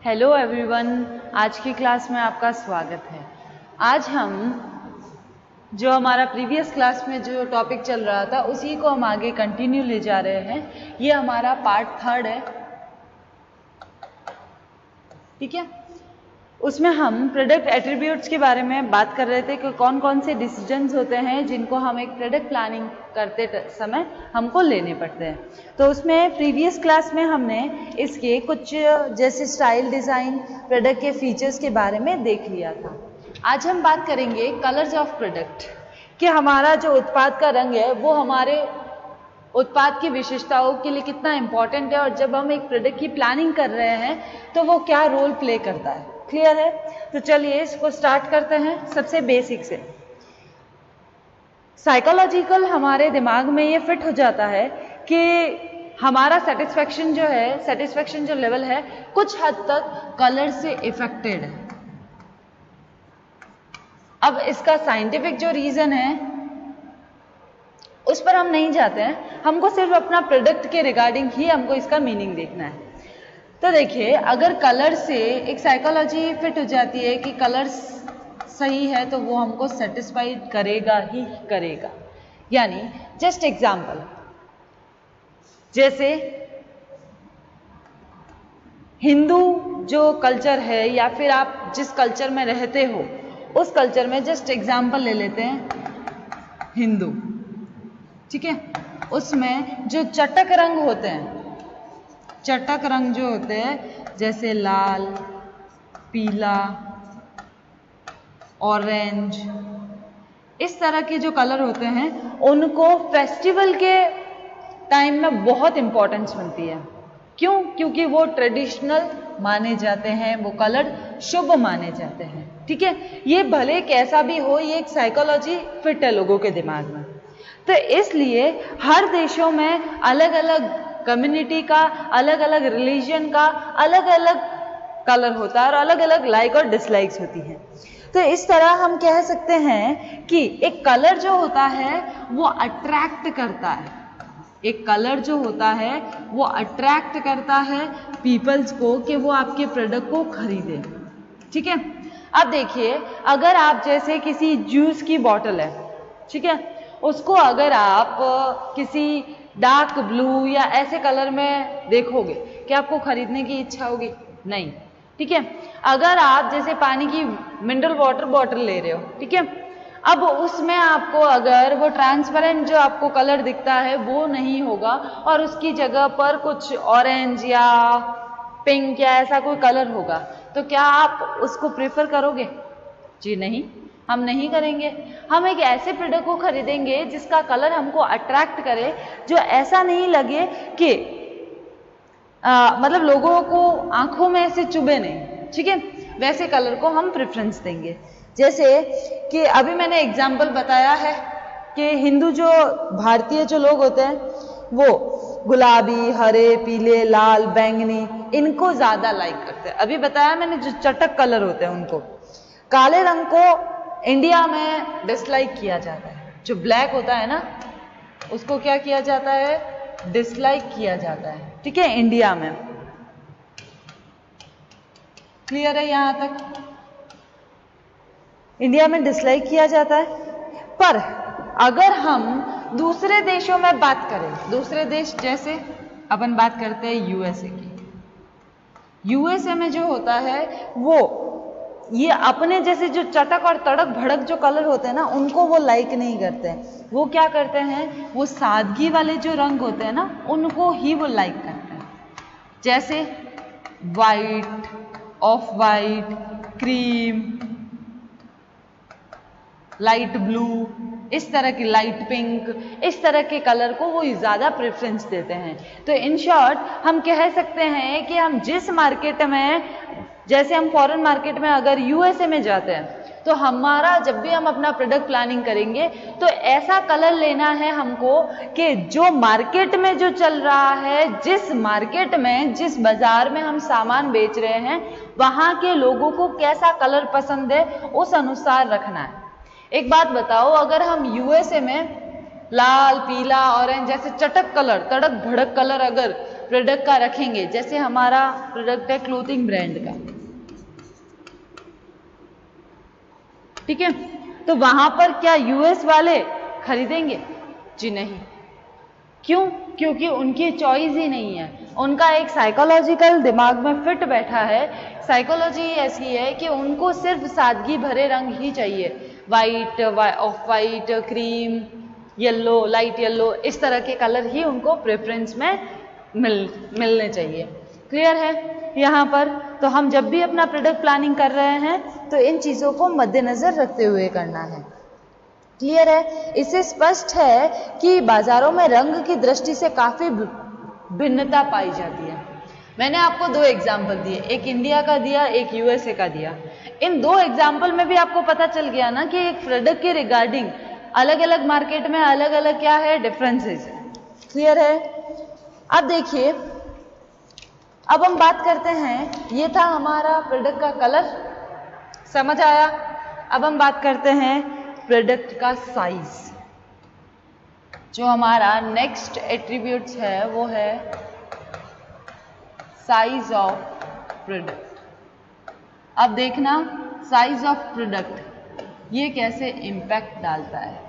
Hello everyone, आज की class में आपका स्वागत है। आज हम जो हमारा प्रीवियस क्लास में जो टॉपिक चल रहा था उसी को हम आगे कंटिन्यू ले जा रहे हैं। ये हमारा पार्ट 3 है, ठीक है। उसमें हम प्रोडक्ट एट्रीब्यूट्स के बारे में बात कर रहे थे कि कौन कौन से डिसीजंस होते हैं जिनको हम एक प्रोडक्ट प्लानिंग करते समय हमको लेने पड़ते हैं। तो उसमें प्रीवियस क्लास में हमने इसके कुछ जैसे स्टाइल, डिज़ाइन, प्रोडक्ट के फीचर्स के बारे में देख लिया था। आज हम बात करेंगे कलर्स ऑफ प्रोडक्ट, कि हमारा जो उत्पाद का रंग है वो हमारे उत्पाद की विशेषताओं के लिए कितना इम्पोर्टेंट है, और जब हम एक प्रोडक्ट की प्लानिंग कर रहे हैं तो वो क्या रोल प्ले करता है। क्लियर है? तो चलिए इसको स्टार्ट करते हैं सबसे बेसिक से। साइकोलॉजिकल हमारे दिमाग में ये फिट हो जाता है कि हमारा सेटिस्फेक्शन जो लेवल है कुछ हद तक कलर से इफेक्टेड है। अब इसका साइंटिफिक जो रीजन है उस पर हम नहीं जाते हैं, हमको सिर्फ अपना प्रोडक्ट के रिगार्डिंग ही हमको इसका मीनिंग देखना है। तो देखिए, अगर कलर से एक साइकोलॉजी फिट हो जाती है कि कलर सही है तो वो हमको सेटिस्फाइड करेगा ही करेगा। यानी जस्ट एग्जाम्पल, जैसे हिंदू जो कल्चर है या फिर आप जिस कल्चर में रहते हो उस कल्चर में जस्ट एग्जाम्पल ले लेते हैं हिंदू, ठीक है। उसमें जो चटक रंग होते हैं, चटक रंग जो होते हैं जैसे लाल, पीला, ऑरेंज, इस तरह के जो कलर होते हैं उनको फेस्टिवल के टाइम में बहुत इंपॉर्टेंस मिलती है। क्यों? क्योंकि वो ट्रेडिशनल माने जाते हैं, वो कलर शुभ माने जाते हैं, ठीक है। ये भले कैसा भी हो, ये एक साइकोलॉजी फिट है लोगों के दिमाग में। तो इसलिए हर देशों में अलग अलग कम्युनिटी का, अलग अलग रिलीजन का अलग अलग कलर होता है और अलग अलग लाइक और डिसलाइक्स होती हैं। तो इस तरह हम कह सकते हैं कि एक कलर जो होता है वो अट्रैक्ट करता है, एक कलर जो होता है वो अट्रैक्ट करता है पीपल्स को कि वो आपके प्रोडक्ट को खरीदें, ठीक है। अब देखिए, अगर आप जैसे किसी जूस की बॉटल है, ठीक है, उसको अगर आप किसी डार्क ब्लू या ऐसे कलर में देखोगे कि आपको खरीदने की इच्छा होगी? नहीं, ठीक है। अगर आप जैसे पानी की मिनरल वाटर बॉटल ले रहे हो, ठीक है, अब उसमें आपको अगर वो ट्रांसपेरेंट जो आपको कलर दिखता है वो नहीं होगा और उसकी जगह पर कुछ ऑरेंज या पिंक या ऐसा कोई कलर होगा, तो क्या आप उसको प्रेफर करोगे? जी नहीं, हम नहीं करेंगे। हम एक ऐसे प्रोडक्ट को खरीदेंगे जिसका कलर हमको अट्रैक्ट करे, जो ऐसा नहीं लगे कि मतलब लोगों को आंखों में ऐसे चुभे नहीं, ठीक है, वैसे कलर को हम प्रेफरेंस देंगे। जैसे कि अभी मैंने एग्जाम्पल बताया है कि हिंदू जो भारतीय जो लोग होते हैं वो गुलाबी, हरे, पीले, लाल, बैंगनी इनको ज्यादा लाइक करते हैं। अभी बताया मैंने जो चटक कलर होते हैं उनको। काले रंग को इंडिया में डिसलाइक किया जाता है, जो ब्लैक होता है ना उसको क्या किया जाता है? डिसलाइक किया जाता है, ठीक है, इंडिया में। क्लियर है यहां तक? इंडिया में डिसलाइक किया जाता है। पर अगर हम दूसरे देशों में बात करें, दूसरे देश जैसे अपन बात करते हैं यूएसए की, यूएसए में जो होता है वो ये अपने जैसे जो चटक और तड़क भड़क जो कलर होते हैं ना उनको वो लाइक नहीं करते हैं। वो क्या करते हैं? वो सादगी वाले जो रंग होते हैं ना उनको ही वो लाइक करते हैं, जैसे white, of white, cream, light blue, इस तरह की लाइट पिंक, इस तरह के कलर को वो ज़्यादा प्रेफरेंस देते हैं। तो इन शॉर्ट हम कह सकते हैं कि हम जिस मार्केट में, जैसे हम फॉरेन मार्केट में अगर यूएसए में जाते हैं तो हमारा जब भी हम अपना प्रोडक्ट प्लानिंग करेंगे तो ऐसा कलर लेना है हमको कि जो मार्केट में जो चल रहा है, जिस मार्केट में, जिस बाजार में हम सामान बेच रहे हैं वहाँ के लोगों को कैसा कलर पसंद है उस अनुसार रखना है। एक बात बताओ, अगर हम यूएसए में लाल, पीला, ऑरेंज जैसे चटक कलर, तड़क भड़क कलर अगर प्रोडक्ट का रखेंगे, जैसे हमारा प्रोडक्ट है क्लोथिंग ब्रांड का, ठीक है, तो वहां पर क्या यूएस वाले खरीदेंगे? जी नहीं। क्यों? क्योंकि उनकी चॉइस ही नहीं है, उनका एक साइकोलॉजिकल दिमाग में फिट बैठा है। साइकोलॉजी ऐसी है कि उनको सिर्फ सादगी भरे रंग ही चाहिए, white, of white, cream, yellow, light yellow, इस तरह के कलर ही उनको प्रेफरेंस में मिलने चाहिए। क्लियर है यहाँ पर? तो हम जब भी अपना प्रोडक्ट प्लानिंग कर रहे हैं तो इन चीज़ों को मद्देनजर रखते हुए करना है। क्लियर है? इससे स्पष्ट है कि बाजारों में रंग की दृष्टि से काफी भिन्नता पाई जाती है। मैंने आपको दो एग्जाम्पल दिए, एक इंडिया का दिया, एक यूएसए का दिया। इन दो एग्जाम्पल में भी आपको पता चल गया ना कि एक प्रोडक्ट के रिगार्डिंग अलग अलग मार्केट में अलग अलग क्या है, डिफरेंसेस है। क्लियर है? अब देखिए, अब हम बात करते हैं, ये था हमारा प्रोडक्ट का कलर, समझ आया? अब हम बात करते हैं प्रोडक्ट का साइज। जो हमारा नेक्स्ट एट्रीब्यूट्स है वो है साइज ऑफ प्रोडक्ट। अब देखना साइज ऑफ प्रोडक्ट ये कैसे इम्पैक्ट डालता है,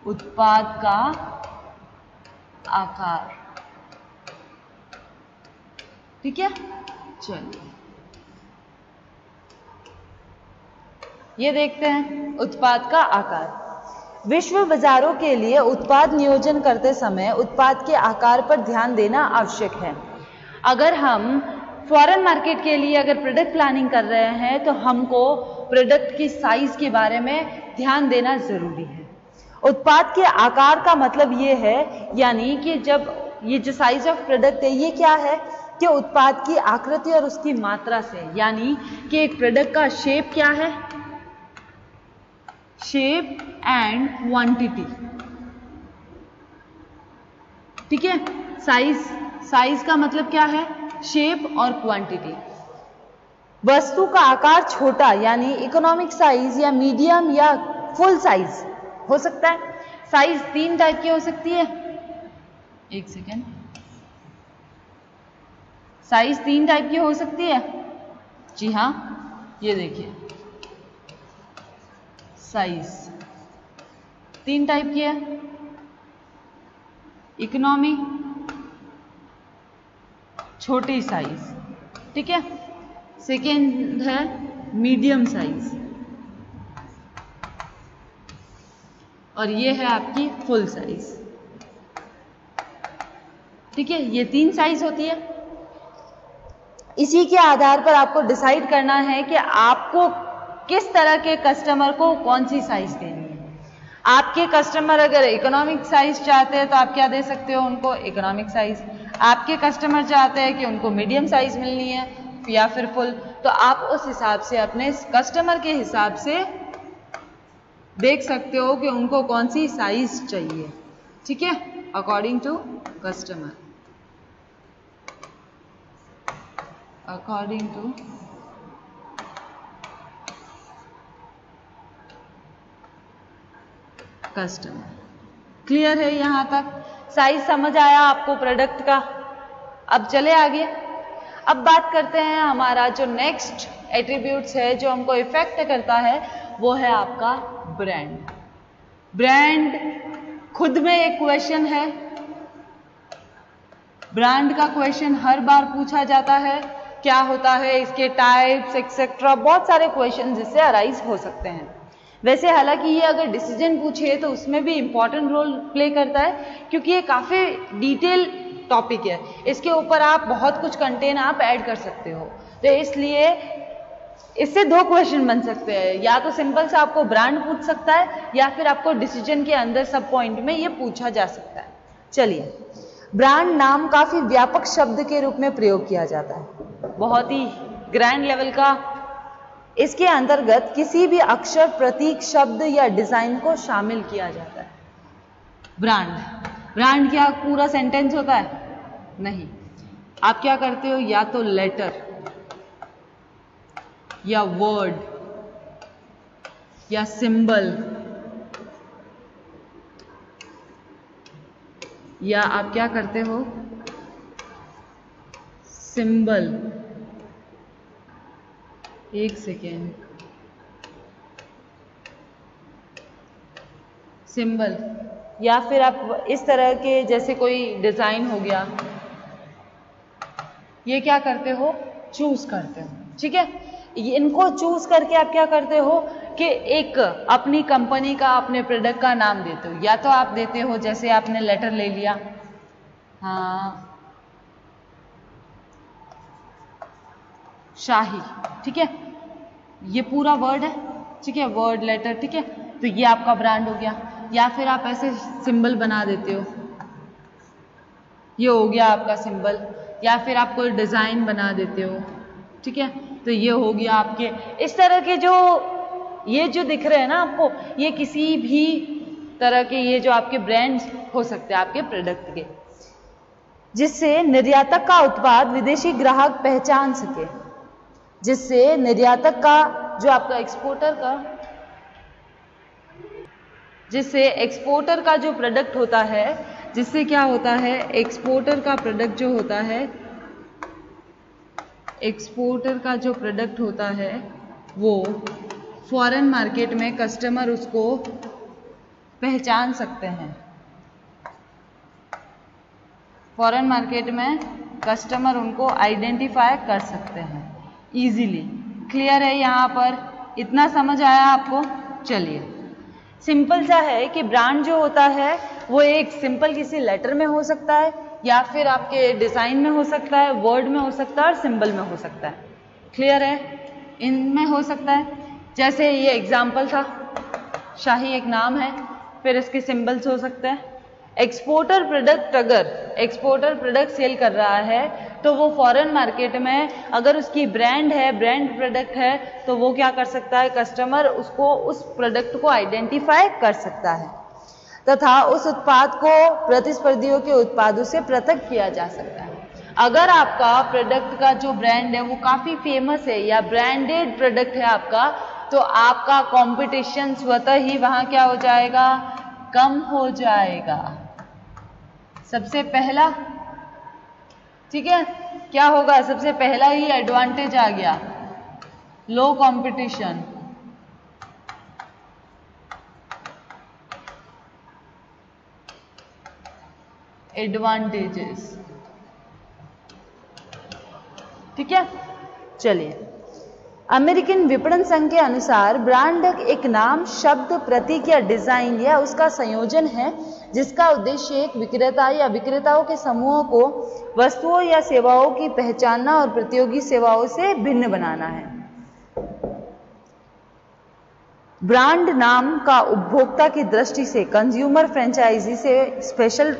उत्पाद का आकार। ठीक है, चलिए ये देखते हैं उत्पाद का आकार। विश्व बाजारों के लिए उत्पाद नियोजन करते समय उत्पाद के आकार पर ध्यान देना आवश्यक है। अगर हम फॉरेन मार्केट के लिए अगर प्रोडक्ट प्लानिंग कर रहे हैं तो हमको प्रोडक्ट की साइज के बारे में ध्यान देना जरूरी है। उत्पाद के आकार का मतलब ये है, यानी कि जब ये जो साइज ऑफ प्रोडक्ट है ये क्या है कि उत्पाद की आकृति और उसकी मात्रा से, यानी कि एक प्रोडक्ट का शेप क्या है, शेप एंड क्वांटिटी। ठीक है, साइज का मतलब क्या है, शेप और क्वांटिटी। वस्तु का आकार छोटा यानी इकोनॉमिक साइज या मीडियम या फुल साइज हो सकता है। साइज 3 टाइप की हो सकती है, एक सेकेंड, साइज 3 टाइप की हो सकती है। जी हाँ, ये देखिए साइज 3 टाइप की है, इकोनॉमी, छोटी साइज, ठीक है। सेकेंड है मीडियम साइज और ये है आपकी फुल साइज। ठीक है, ये 3 साइज होती है। इसी के आधार पर आपको डिसाइड करना है कि आपको किस तरह के कस्टमर को कौन सी साइज देनी है। आपके कस्टमर अगर इकोनॉमिक साइज चाहते हैं तो आप क्या दे सकते हो उनको, इकोनॉमिक साइज। आपके कस्टमर चाहते हैं कि उनको मीडियम साइज मिलनी है या फिर फुल, तो आप उस हिसाब से अपने कस्टमर के हिसाब से देख सकते हो कि उनको कौन सी साइज चाहिए। ठीक है, according to customer, according to customer. Clear है यहाँ तक? साइज समझ आया आपको प्रोडक्ट का? अब चले आगे। अब बात करते हैं हमारा जो नेक्स्ट एट्रीब्यूट्स है जो हमको इफेक्ट करता है, वो है आपका ब्रांड। ब्रांड खुद में एक क्वेश्चन है, ब्रांड का क्वेश्चन हर बार पूछा जाता है, क्या होता है, इसके टाइप्स एक्सेट्रा, बहुत सारे क्वेश्चन जिससे अराइज हो सकते हैं। वैसे हालांकि ये अगर डिसीजन पूछे तो उसमें भी इंपॉर्टेंट रोल प्ले करता है, क्योंकि ये काफ़ी डिटेल टॉपिक है, इसके ऊपर आप बहुत कुछ कंटेंट आप ऐड कर सकते हो। तो इसलिए इससे 2 क्वेश्चन बन सकते हैं, या तो सिंपल से आपको ब्रांड पूछ सकता है या फिर आपको डिसीजन के अंदर सब पॉइंट में ये पूछा जा सकता है। चलिए, ब्रांड नाम काफी व्यापक शब्द के रूप में प्रयोग किया जाता है, बहुत ही ग्रैंड लेवल का। इसके अंतर्गत किसी भी अक्षर, प्रतीक, शब्द या डिजाइन को शामिल किया जाता है। ब्रांड क्या पूरा सेंटेंस होता है? नहीं। आप क्या करते हो, या तो लेटर या वर्ड या सिंबल, या आप क्या करते हो, सिंबल, एक सेकेंड, सिंबल, या फिर आप इस तरह के जैसे कोई डिजाइन हो गया, ये क्या करते हो, चूज करते हो, ठीक है। इनको चूज करके आप क्या करते हो कि एक अपनी कंपनी का, अपने प्रोडक्ट का नाम देते हो। या तो आप देते हो, जैसे आपने लेटर ले लिया, हाँ शाही, ठीक है, ये पूरा वर्ड है, ठीक है, वर्ड लेटर, ठीक है, तो ये आपका ब्रांड हो गया। या फिर आप ऐसे सिंबल बना देते हो, ये हो गया आपका सिंबल। या फिर आप कोई डिजाइन बना देते हो, ठीक है, तो ये हो गया आपके। इस तरह के जो ये जो दिख रहे हैं ना आपको, ये किसी भी तरह के ये जो आपके ब्रांड्स हो सकते हैं आपके प्रोडक्ट के, जिससे निर्यातक का उत्पाद विदेशी ग्राहक पहचान सके, जिससे निर्यातक का जो आपका एक्सपोर्टर का, जिससे एक्सपोर्टर का जो प्रोडक्ट होता है, जिससे क्या होता है, एक्सपोर्टर का प्रोडक्ट जो होता है, एक्सपोर्टर का जो प्रोडक्ट होता है वो फॉरेन मार्केट में कस्टमर उसको पहचान सकते हैं। फॉरेन मार्केट में कस्टमर उनको आइडेंटिफाई कर सकते हैं इजीली। क्लियर है यहाँ पर, इतना समझ आया आपको? चलिए, सिंपल सा है कि ब्रांड जो होता है वो एक सिंपल किसी लेटर में हो सकता है, या फिर आपके डिजाइन में हो सकता है, वर्ड में हो सकता है, और सिंबल में हो सकता है। क्लियर है, इनमें हो सकता है। जैसे ये एग्जाम्पल था, शाही एक नाम है, फिर इसके सिंबल्स हो सकते हैं। एक्सपोर्टर प्रोडक्ट, अगर एक्सपोर्टर प्रोडक्ट सेल कर रहा है तो वो फॉरेन मार्केट में अगर उसकी ब्रांड है, ब्रांड प्रोडक्ट है, तो वो क्या कर सकता है, कस्टमर उसको, उस प्रोडक्ट को आइडेंटिफाई कर सकता है तथा उस उत्पाद को प्रतिस्पर्धियों के उत्पादों से पृथक किया जा सकता है। अगर आपका प्रोडक्ट का जो ब्रांड है वो काफी फेमस है या ब्रांडेड प्रोडक्ट है आपका, तो आपका कंपटीशन स्वतः ही वहां क्या हो जाएगा, कम हो जाएगा। सबसे पहला, ठीक है, क्या होगा, सबसे पहला ही एडवांटेज आ गया, लो कंपटीशन। एडवांटेजेस, ठीक है। चलिए, अमेरिकन विपणन संघ के अनुसार ब्रांड एक नाम, शब्द, प्रतीक या डिजाइन या उसका संयोजन है जिसका उद्देश्य एक विक्रेता या विक्रेताओं के समूह को वस्तुओं या सेवाओं की पहचानना और प्रतियोगी सेवाओं से भिन्न बनाना है। ब्रांड नाम का उपभोक्ता की दृष्टि से कंज्यूमर फ्रेंचाइजी से स्पेशल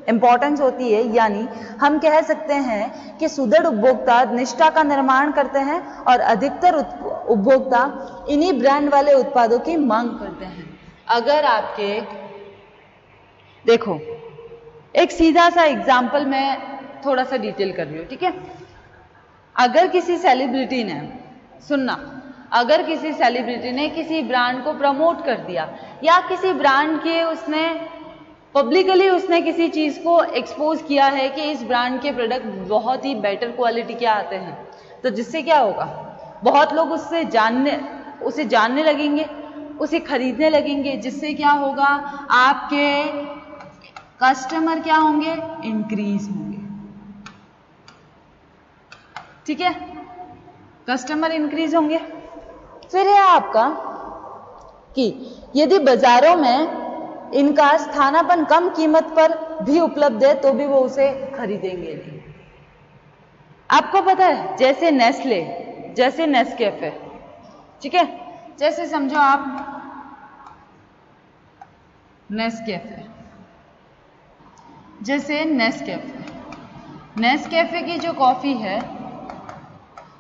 इंपॉर्टेंस होती है, यानी हम कह सकते हैं कि सुदृढ़ उपभोक्ता निष्ठा का निर्माण करते हैं और अधिकतर उपभोक्ता इन्हीं ब्रांड वाले उत्पादों की मांग करते हैं। अगर आपके, देखो एक सीधा सा एग्जाम्पल मैं थोड़ा सा डिटेल कर रही हूँ, ठीक है। अगर किसी सेलिब्रिटी ने, सुनना, अगर किसी सेलिब्रिटी ने किसी ब्रांड को प्रमोट कर दिया या किसी ब्रांड के उसने पब्लिकली उसने किसी चीज को एक्सपोज किया है कि इस ब्रांड के प्रोडक्ट बहुत ही बेटर क्वालिटी के आते हैं, तो जिससे क्या होगा, बहुत लोग उसे जानने लगेंगे, उसे खरीदने लगेंगे, जिससे क्या होगा, आपके कस्टमर क्या होंगे, इंक्रीज होंगे, ठीक है, कस्टमर इंक्रीज होंगे। फिर है आपका कि यदि बाजारों में इनका स्थानापन्न कम कीमत पर भी उपलब्ध है तो भी वो उसे खरीदेंगे नहीं। आपको पता है, जैसे नेस्ले, जैसे नेस्कैफे, ठीक है, जैसे समझो आप नेस्कैफे, जैसे नेस्कैफे की जो कॉफी है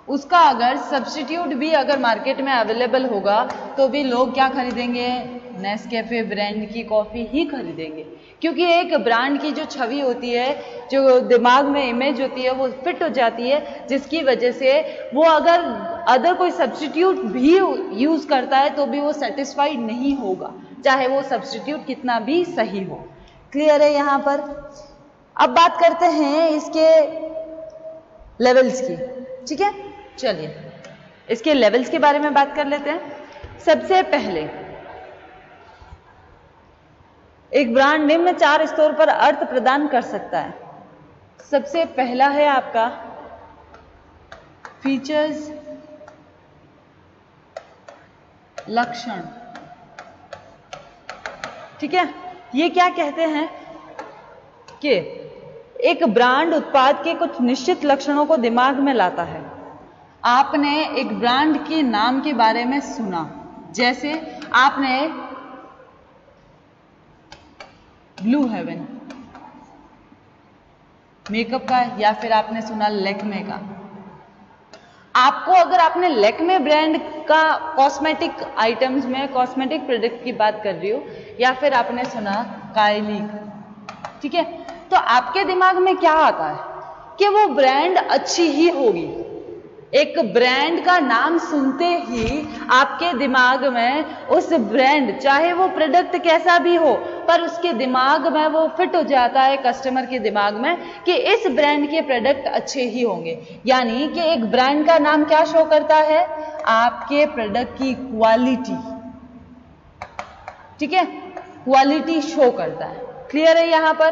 उसका अगर सब्स्टिट्यूट भी अगर मार्केट में अवेलेबल होगा तो भी लोग क्या खरीदेंगे, नेस्कैफे ब्रांड की कॉफ़ी ही खरीदेंगे, क्योंकि एक ब्रांड की जो छवि होती है, जो दिमाग में इमेज होती है, वो फिट हो जाती है, जिसकी वजह से वो अगर अदर कोई सब्स्टिट्यूट भी यूज़ करता है तो भी वो सेटिस्फाइड नहीं होगा, चाहे वो सब्स्टिट्यूट कितना भी सही हो। क्लियर है यहाँ पर? अब बात करते हैं इसके लेवल्स की। ठीक है, चलिए इसके लेवल्स के बारे में बात कर लेते हैं। सबसे पहले एक ब्रांड निम्न 4 स्तरों पर अर्थ प्रदान कर सकता है। सबसे पहला है आपका फीचर्स, लक्षण। ठीक है, ये क्या कहते हैं कि एक ब्रांड उत्पाद के कुछ निश्चित लक्षणों को दिमाग में लाता है। आपने एक ब्रांड के नाम के बारे में सुना, जैसे आपने ब्लू हेवन मेकअप का, या फिर आपने सुना लैक्मे का। आपको अगर आपने लैक्मे ब्रांड का कॉस्मेटिक आइटम्स में कॉस्मेटिक प्रोडक्ट की बात कर रही हो, या फिर आपने सुना कायली, ठीक है, तो आपके दिमाग में क्या आता है कि वो ब्रांड अच्छी ही होगी। एक ब्रांड का नाम सुनते ही आपके दिमाग में उस ब्रांड, चाहे वो प्रोडक्ट कैसा भी हो, पर उसके दिमाग में वो फिट हो जाता है, कस्टमर के दिमाग में, कि इस ब्रांड के प्रोडक्ट अच्छे ही होंगे। यानी कि एक ब्रांड का नाम क्या शो करता है? आपके प्रोडक्ट की क्वालिटी। ठीक है, क्वालिटी शो करता है। क्लियर है यहां पर?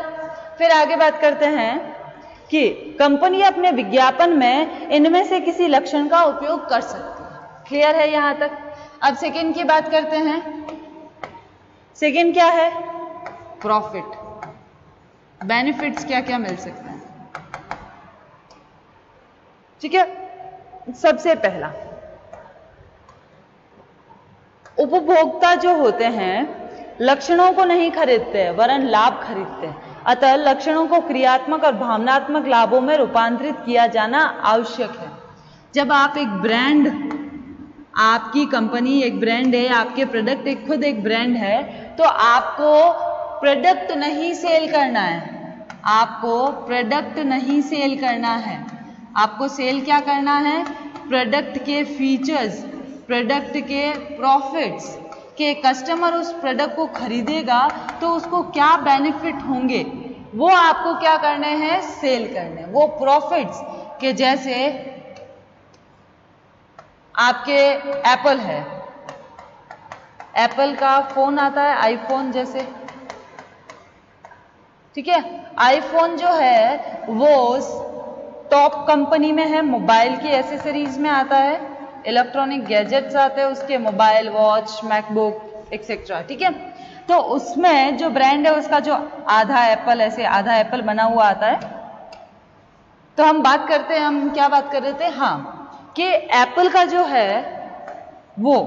फिर आगे बात करते हैं कि कंपनी अपने विज्ञापन में इनमें से किसी लक्षण का उपयोग कर सकती है। क्लियर है यहां तक? अब सेकंड की बात करते हैं। सेकंड क्या है? प्रॉफिट, बेनिफिट्स क्या क्या मिल सकते हैं। ठीक है, सबसे पहला, उपभोक्ता जो होते हैं लक्षणों को नहीं खरीदते वरन लाभ खरीदते हैं। अतः लक्षणों को क्रियात्मक और भावनात्मक लाभों में रूपांतरित किया जाना आवश्यक है। जब आप एक ब्रांड, आपकी कंपनी एक ब्रांड है, आपके प्रोडक्ट एक खुद एक ब्रांड है, तो आपको प्रोडक्ट नहीं सेल करना है। आपको प्रोडक्ट नहीं सेल करना है। आपको सेल क्या करना है? प्रोडक्ट के फीचर्स, प्रोडक्ट के प्रॉफिट्स, कि कस्टमर उस प्रोडक्ट को खरीदेगा तो उसको क्या बेनिफिट होंगे, वो आपको क्या करने हैं? सेल करने। वो प्रॉफिट्स के, जैसे आपके एप्पल है, एप्पल का फोन आता है आईफोन जैसे, ठीक है, आईफोन जो है वो टॉप कंपनी में है, मोबाइल की एसेसरीज में आता है, इलेक्ट्रॉनिक गैजेट्स आते हैं उसके, मोबाइल, वॉच, मैकबुक एक्सेट्रा। ठीक है, तो उसमें जो ब्रांड है उसका जो आधा एप्पल, ऐसे आधा एप्पल बना हुआ आता है। तो हम बात करते हैं, हम क्या बात कर रहे थे? हाँ, कि एप्पल का जो है वो,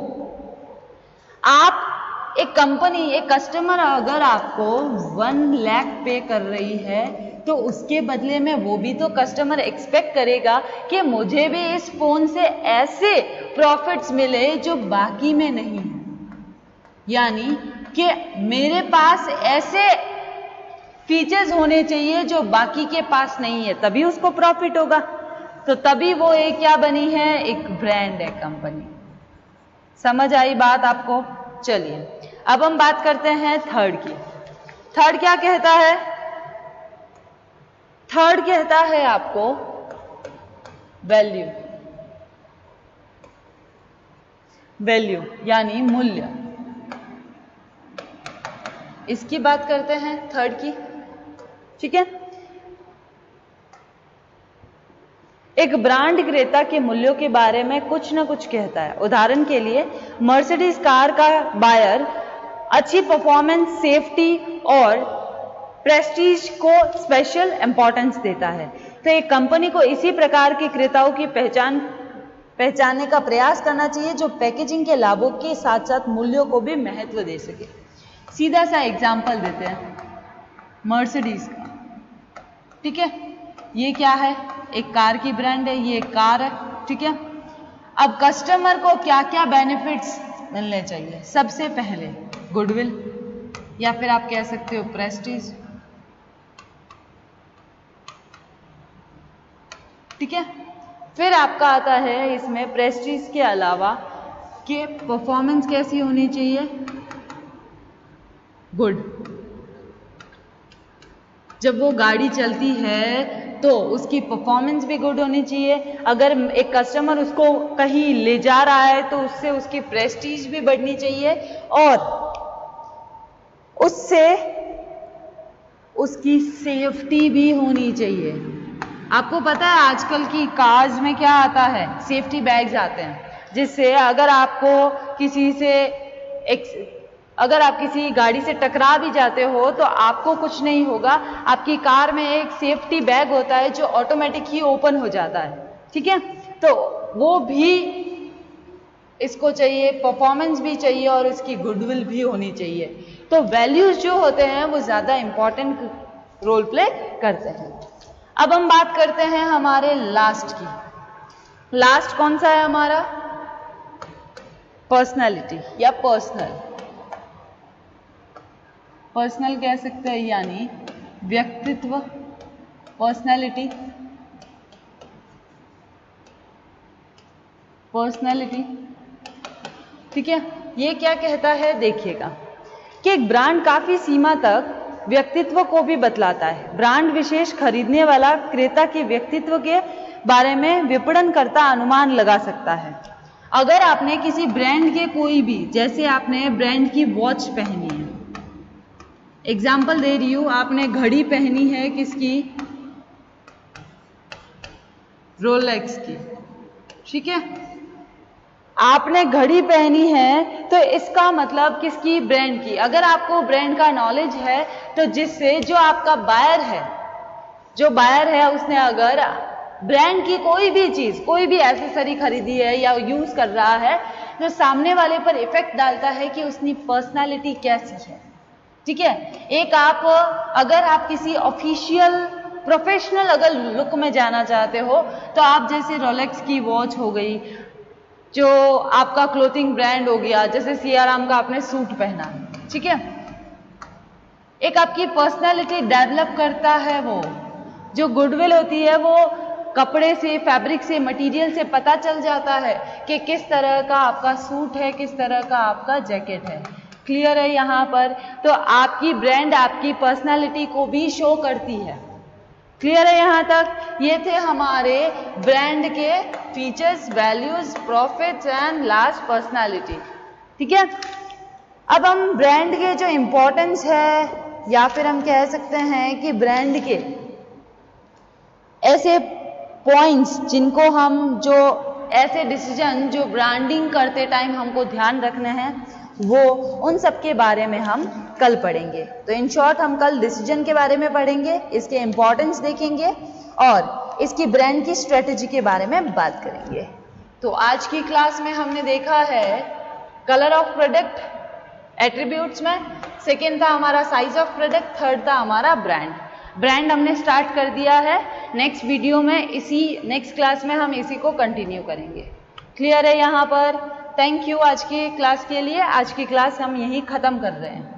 आप एक कंपनी, एक कस्टमर अगर आपको 1 लाख पे कर रही है, तो उसके बदले में वो भी तो कस्टमर एक्सपेक्ट करेगा कि मुझे भी इस फोन से ऐसे प्रॉफिट्स मिले जो बाकी में नहीं है। यानी कि मेरे पास ऐसे फीचर्स होने चाहिए जो बाकी के पास नहीं है, तभी उसको प्रॉफिट होगा। तो तभी वो एक क्या बनी है? एक ब्रांड है, कंपनी। समझ आई बात आपको? चलिए अब हम बात करते हैं थर्ड की। थर्ड क्या कहता है? थर्ड कहता है आपको वैल्यू। वैल्यू यानी मूल्य। इसकी बात करते हैं थर्ड की। ठीक है, एक ब्रांड विक्रेता के मूल्यों के बारे में कुछ ना कुछ कहता है। उदाहरण के लिए मर्सिडीज कार का बायर अच्छी परफॉर्मेंस, सेफ्टी और प्रेस्टीज को स्पेशल इंपॉर्टेंस देता है। तो एक कंपनी को इसी प्रकार के क्रेताओं की पहचानने का प्रयास करना चाहिए जो पैकेजिंग के लाभों के साथ साथ मूल्यों को भी महत्व दे सके। सीधा सा एग्जांपल देते हैं मर्सिडीज का। ठीक है, ये क्या है? एक कार की ब्रांड है, ये एक कार है। ठीक है, अब कस्टमर को क्या क्या बेनिफिट्स मिलने चाहिए? सबसे पहले गुडविल, या फिर आप कह सकते हो प्रेस्टीज। ठीक है, फिर आपका आता है इसमें प्रेस्टीज के अलावा कि परफॉर्मेंस कैसी होनी चाहिए? गुड। जब वो गाड़ी चलती है तो उसकी परफॉर्मेंस भी गुड होनी चाहिए। अगर एक कस्टमर उसको कहीं ले जा रहा है तो उससे उसकी प्रेस्टीज भी बढ़नी चाहिए और उससे उसकी सेफ्टी भी होनी चाहिए। आपको पता है आजकल की कार्स में क्या आता है, सेफ्टी बैग्स आते हैं, जिससे अगर आप किसी गाड़ी से टकरा भी जाते हो तो आपको कुछ नहीं होगा। आपकी कार में एक सेफ्टी बैग होता है जो ऑटोमेटिक ही ओपन हो जाता है, ठीक है। तो वो भी इसको चाहिए, परफॉर्मेंस भी चाहिए और इसकी गुडविल भी होनी चाहिए। तो वैल्यूज जो होते हैं वो ज्यादा इंपॉर्टेंट रोल प्ले करते हैं। अब हम बात करते हैं हमारे लास्ट की। लास्ट कौन सा है हमारा? पर्सनैलिटी या पर्सनल कह सकते हैं, यानी व्यक्तित्व, पर्सनैलिटी, ठीक है। ये क्या कहता है देखिएगा कि एक ब्रांड काफी सीमा तक व्यक्तित्व को भी बतलाता है। ब्रांड विशेष खरीदने वाला क्रेता के व्यक्तित्व के बारे में विपणनकर्ता अनुमान लगा सकता है। अगर आपने किसी ब्रांड के कोई भी, जैसे आपने ब्रांड की वॉच पहनी है, एग्जाम्पल दे रही हूं, आपने घड़ी पहनी है किसकी? रोलेक्स की, ठीक है। आपने घड़ी पहनी है तो इसका मतलब किसकी? ब्रांड की। अगर आपको ब्रांड का नॉलेज है तो जिससे जो आपका बायर है उसने अगर ब्रांड की कोई भी चीज, कोई भी एक्सेसरी खरीदी है या यूज कर रहा है, तो सामने वाले पर इफेक्ट डालता है कि उसकी पर्सनालिटी कैसी है, ठीक है। अगर आप किसी ऑफिशियल प्रोफेशनल अगर लुक में जाना चाहते हो तो आप जैसे रोलेक्स की वॉच हो गई, जो आपका क्लोथिंग ब्रांड हो गया, जैसे सियाराम का आपने सूट पहना, ठीक है। एक आपकी पर्सनालिटी डेवलप करता है। वो जो गुडविल होती है वो कपड़े से, फैब्रिक से, मटेरियल से पता चल जाता है कि किस तरह का आपका सूट है, किस तरह का आपका जैकेट है। क्लियर है यहाँ पर? तो आपकी ब्रांड आपकी पर्सनालिटी को भी शो करती है। क्लियर है यहाँ तक? ये थे हमारे ब्रांड के features, values, profits and last personality, ठीक है। अब हम ब्रांड के जो इंपॉर्टेंस है, या फिर हम कह सकते हैं कि ब्रांड के ऐसे पॉइंट्स जिनको हम, जो ऐसे डिसीजन जो ब्रांडिंग करते टाइम हमको ध्यान रखने हैं, वो उन सब के बारे में हम कल पढ़ेंगे। तो इन शॉर्ट हम कल डिसीजन के बारे में पढ़ेंगे, इसके इंपॉर्टेंस देखेंगे और इसकी ब्रांड की स्ट्रेटेजी के बारे में बात करेंगे। तो आज की क्लास में हमने देखा है कलर ऑफ प्रोडक्ट, एट्रीब्यूट्स में, सेकेंड था हमारा साइज ऑफ प्रोडक्ट, थर्ड था हमारा ब्रांड हमने स्टार्ट कर दिया है। नेक्स्ट वीडियो में नेक्स्ट क्लास में हम इसी को कंटिन्यू करेंगे। क्लियर है यहाँ पर? थैंक यू आज की क्लास के लिए। आज की क्लास हम यहीं ख़त्म कर रहे हैं।